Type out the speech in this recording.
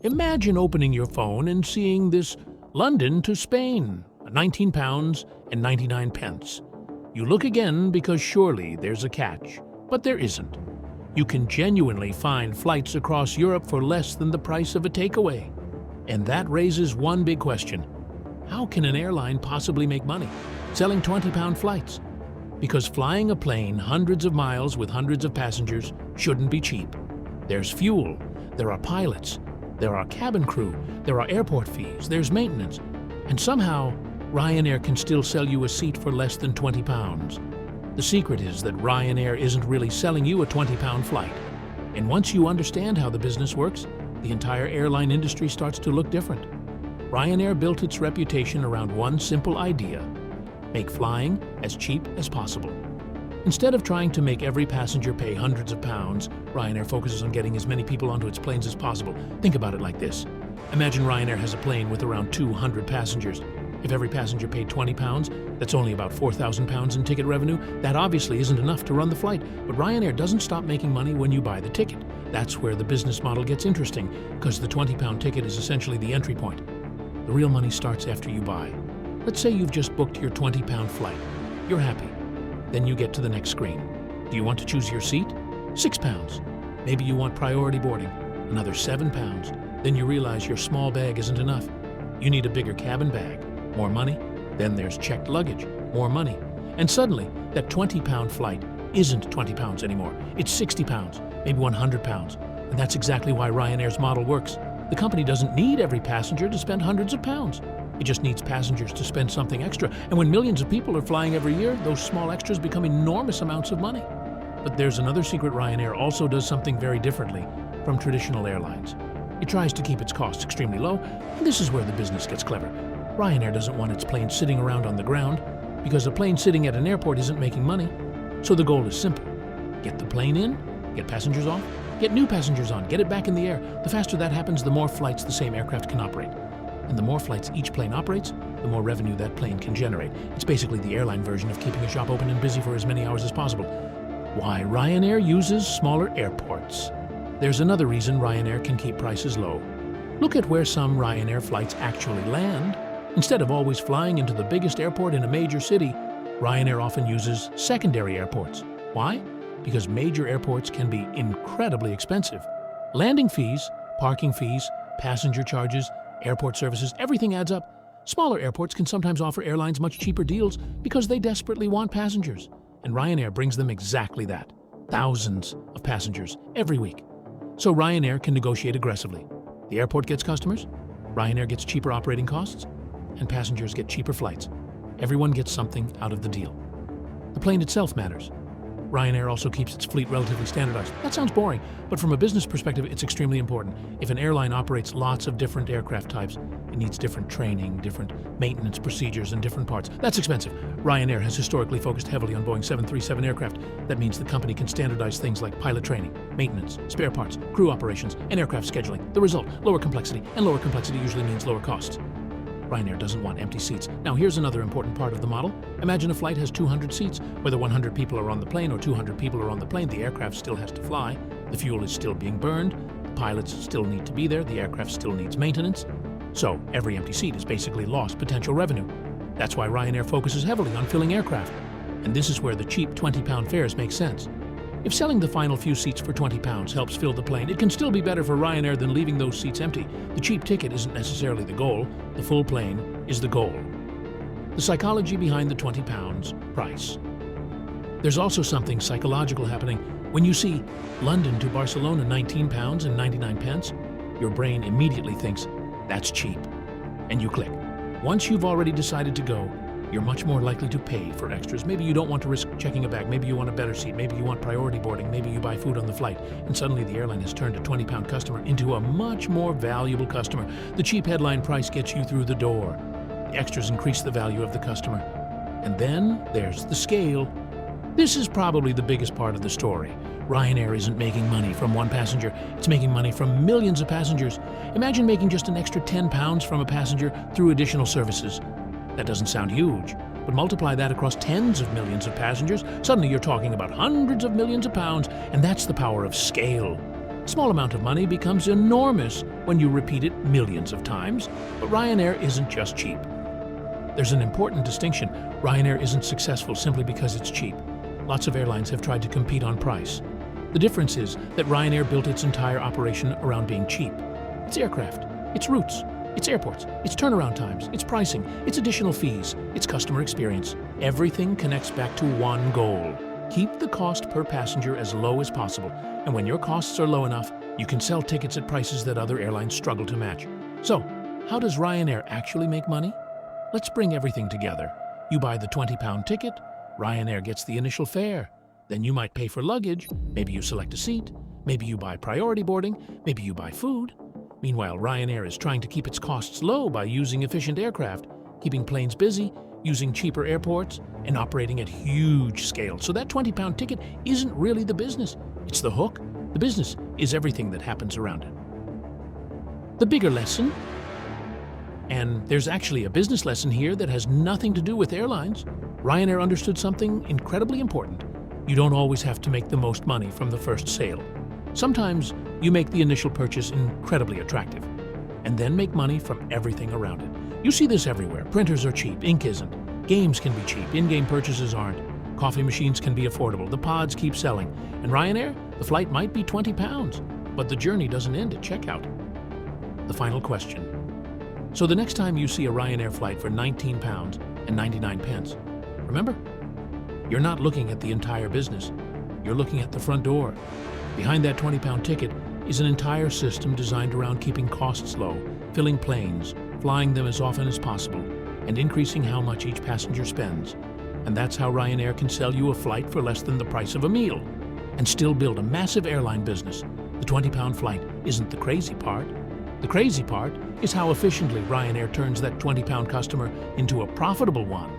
Imagine opening your phone and seeing this London to Spain, £19 and 99 pence. You look again because surely there's a catch, but there isn't. You can genuinely find flights across Europe for less than the price of a takeaway. And that raises one big question. How can an airline possibly make money selling £20 flights? Because flying a plane hundreds of miles with hundreds of passengers shouldn't be cheap. There's fuel, there are pilots, there are cabin crew, there are airport fees, there's maintenance, and somehow Ryanair can still sell you a seat for less than £20. The secret is that Ryanair isn't really selling you a £20 flight. And once you understand how the business works, the entire airline industry starts to look different. Ryanair built its reputation around one simple idea: make flying as cheap as possible. Instead of trying to make every passenger pay hundreds of pounds, Ryanair focuses on getting as many people onto its planes as possible. Think about it like this. Imagine Ryanair has a plane with around 200 passengers. If every passenger paid £20, that's only about £4,000 in ticket revenue. That obviously isn't enough to run the flight, but Ryanair doesn't stop making money when you buy the ticket. That's where the business model gets interesting, because the £20 ticket is essentially the entry point. The real money starts after you buy. Let's say you've just booked your £20 flight. You're happy. Then you get to the next screen. Do you want to choose your seat? £6. Maybe you want priority boarding. Another £7. Then you realize your small bag isn't enough. You need a bigger cabin bag. More money. Then there's checked luggage. More money. And suddenly, that £20 flight isn't £20 anymore. It's £60, maybe £100. And that's exactly why Ryanair's model works. The company doesn't need every passenger to spend hundreds of pounds. It just needs passengers to spend something extra. And when millions of people are flying every year, those small extras become enormous amounts of money. But there's another secret. Ryanair also does something very differently from traditional airlines. It tries to keep its costs extremely low, and this is where the business gets clever. Ryanair doesn't want its plane sitting around on the ground, because a plane sitting at an airport isn't making money. So the goal is simple. Get the plane in, get passengers off, get new passengers on, get it back in the air. The faster that happens, the more flights the same aircraft can operate. And the more flights each plane operates, the more revenue that plane can generate. It's basically the airline version of keeping a shop open and busy for as many hours as possible. Why Ryanair uses smaller airports. There's another reason Ryanair can keep prices low. Look at where some Ryanair flights actually land. Instead of always flying into the biggest airport in a major city, Ryanair often uses secondary airports. Why? Because major airports can be incredibly expensive. Landing fees, parking fees, passenger charges, airport services, everything adds up. Smaller airports can sometimes offer airlines much cheaper deals because they desperately want passengers. And Ryanair brings them exactly that. Thousands of passengers every week. So Ryanair can negotiate aggressively. The airport gets customers, Ryanair gets cheaper operating costs, and passengers get cheaper flights. Everyone gets something out of the deal. The plane itself matters. Ryanair also keeps its fleet relatively standardized. That sounds boring, but from a business perspective, it's extremely important. If an airline operates lots of different aircraft types, it needs different training, different maintenance procedures, and different parts. That's expensive. Ryanair has historically focused heavily on Boeing 737 aircraft. That means the company can standardize things like pilot training, maintenance, spare parts, crew operations, and aircraft scheduling. The result, lower complexity, and lower complexity usually means lower costs. Ryanair doesn't want empty seats. Now here's another important part of the model. Imagine a flight has 200 seats. Whether 100 people are on the plane or 200 people are on the plane, the aircraft still has to fly. The fuel is still being burned. The pilots still need to be there. The aircraft still needs maintenance. So every empty seat is basically lost potential revenue. That's why Ryanair focuses heavily on filling aircraft. And this is where the cheap £20 fares make sense. If selling the final few seats for £20 helps fill the plane, it can still be better for Ryanair than leaving those seats empty. The cheap ticket isn't necessarily the goal. The full plane is the goal. The psychology behind the £20 price. There's also something psychological happening. When you see London to Barcelona £19 and 99 pence, your brain immediately thinks, that's cheap. And you click. Once you've already decided to go, you're much more likely to pay for extras. Maybe you don't want to risk checking a bag. Maybe you want a better seat. Maybe you want priority boarding. Maybe you buy food on the flight. And suddenly the airline has turned a £20 customer into a much more valuable customer. The cheap headline price gets you through the door. The extras increase the value of the customer. And then there's the scale. This is probably the biggest part of the story. Ryanair isn't making money from one passenger. It's making money from millions of passengers. Imagine making just an extra £10 from a passenger through additional services. That doesn't sound huge, but multiply that across tens of millions of passengers, suddenly you're talking about hundreds of millions of pounds, and that's the power of scale. Small amount of money becomes enormous when you repeat it millions of times, but Ryanair isn't just cheap. There's an important distinction. Ryanair isn't successful simply because it's cheap. Lots of airlines have tried to compete on price. The difference is that Ryanair built its entire operation around being cheap. It's aircraft, it's routes, it's airports, it's turnaround times, it's pricing, it's additional fees, it's customer experience. Everything connects back to one goal. Keep the cost per passenger as low as possible, and when your costs are low enough, you can sell tickets at prices that other airlines struggle to match. So, how does Ryanair actually make money? Let's bring everything together. You buy the £20 ticket, Ryanair gets the initial fare. Then you might pay for luggage, maybe you select a seat, maybe you buy priority boarding, maybe you buy food. Meanwhile, Ryanair is trying to keep its costs low by using efficient aircraft, keeping planes busy, using cheaper airports, and operating at huge scale. So that £20 ticket isn't really the business, it's the hook. The business is everything that happens around it. The bigger lesson, and there's actually a business lesson here that has nothing to do with airlines. Ryanair understood something incredibly important. You don't always have to make the most money from the first sale. Sometimes you make the initial purchase incredibly attractive, and then make money from everything around it. You see this everywhere. Printers are cheap, ink isn't. Games can be cheap, in-game purchases aren't. Coffee machines can be affordable, the pods keep selling. And Ryanair, the flight might be £20, but the journey doesn't end at checkout. The final question. So the next time you see a Ryanair flight for £19.99, remember, you're not looking at the entire business. You're looking at the front door. Behind that £20 ticket is an entire system designed around keeping costs low, filling planes, flying them as often as possible, and increasing how much each passenger spends. And that's how Ryanair can sell you a flight for less than the price of a meal, and still build a massive airline business. The £20 flight isn't the crazy part. The crazy part is how efficiently Ryanair turns that £20 customer into a profitable one.